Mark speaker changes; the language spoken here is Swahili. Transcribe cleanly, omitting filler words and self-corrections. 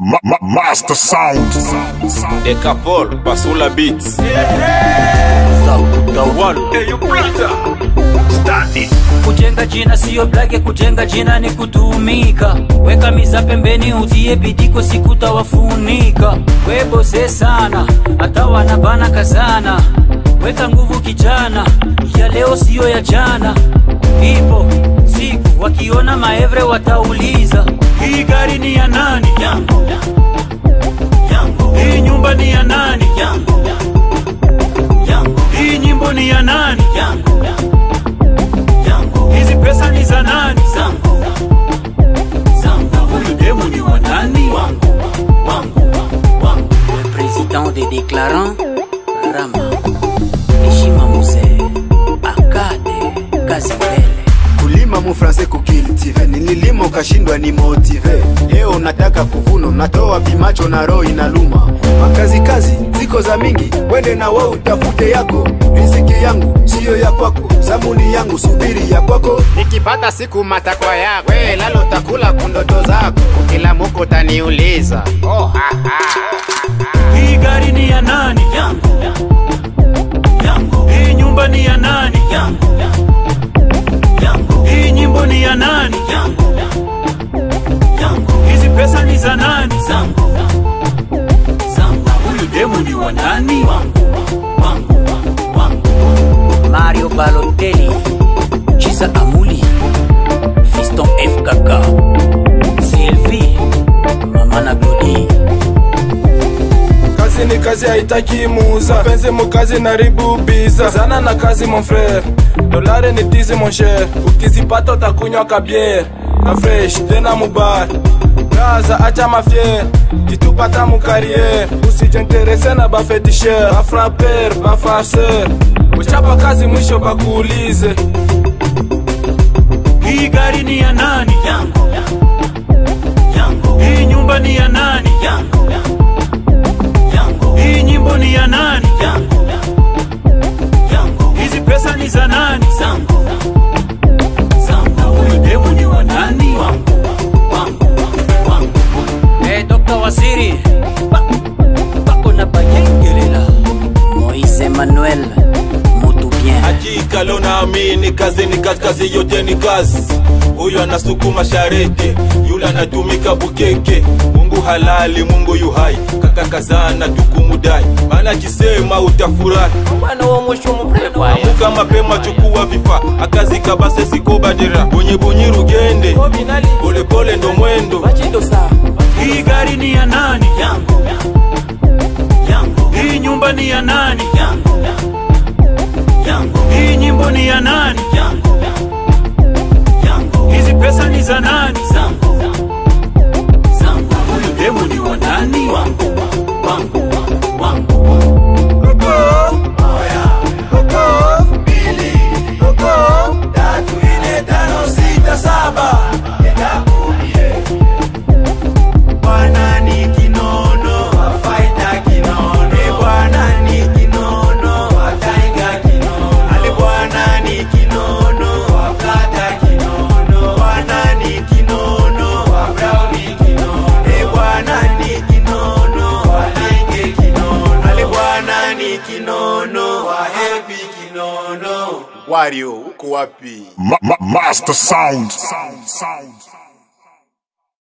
Speaker 1: Master Sound.
Speaker 2: Decapol, Basula Beats.
Speaker 3: The one.
Speaker 2: Hey, you brother. Start it.
Speaker 3: Kujenga jina siyo blage, kujenga jina ni kutumika. Weka miza pembeni utie bidiko siku tawafunika. Webose sana, hata wanabana kazana. Weka nguvu kijana, ya leo siyo ya jana. Ipo siku wakiona maevre watauliza, hii gari ni ya nani? Yangu. Hii nyumba ni ya nani? Yangu. Hii nyimbo ni ya nani? Yangu. Hizi pesa ni za nani? Zangu. Huyu demu ni wa nani? Le président des déclarants, Rama Heshima Muse Akade Kazibele.
Speaker 4: Kulima mu français kukiltive, nililimo kashindwa ni motive. Leo nataka kuvuno, natoa bimacho na roho inaluma. Makazi ziko za mingi, wende na wewe utafute yako. Riziki yangu siyo ya kwako, zamuni yangu subiri ya kwako.
Speaker 5: Nikipata siku matakwa yako, lalo takula kundoto zako. Kila muko taniuliza,
Speaker 3: hii gari ni ya nani? Yangu. Hii nyumba ni ya nani? Yangu. Hii nyimbo ni ya nani? Yangu. Hizi pesa ni za nani? Zangu. Huyu demu ni wa nani? Mario Balotelli, Chisa Amuli, Fiston FKK, Sylvie, Mama na Glody.
Speaker 6: Kazi ni kazi haitaki muza, penzi mukazi na ribu biza. Zana na kazi mon frère, dolare ni tizi mon cher. Ukizipata utakunywa kabier, na fresh tena mubar. Gaza acha mafier, jitupata mu carrière. Usijenterese na ba fetisher, ba frapper, ba farceur. Uchapa kazi mwisho bakuulize,
Speaker 3: hii gari ni ya nani? Yangu. Hii nyumba ni ya nani? Yangu. Hii nyimbo ni ya nani? Yangu. Hizi pesa ni za nani? Zangu. Huyu demu ni wa nani? Dr. Waziri Bako na Bayengelela, Moise Emmanuel Mutu bien.
Speaker 2: Hakika leo naamini kazi ni kazi yote ni kazi. Huyu anasukuma shareti, yule anatumika bukeke. Mungu halali, Mungu yuhai, kaka kazana tukumudai. Maana kisema utafurahi,
Speaker 3: Mwana wa mwisho mprepa.
Speaker 2: amuka mapema chukua vifaa. Akazi kabase siko badera, bonye rugende. Pole pole ndo mwendo.
Speaker 3: Hii gari ni ya nani? Yangu. Hii nyumba ni ya nani? Yangu. Hii nyimbo ni ya nani? Yangu. Hizi pesa ni za nani? Zangu. Huyu demu ni wa nani?
Speaker 4: Wario uko wapi?
Speaker 1: Master Sound.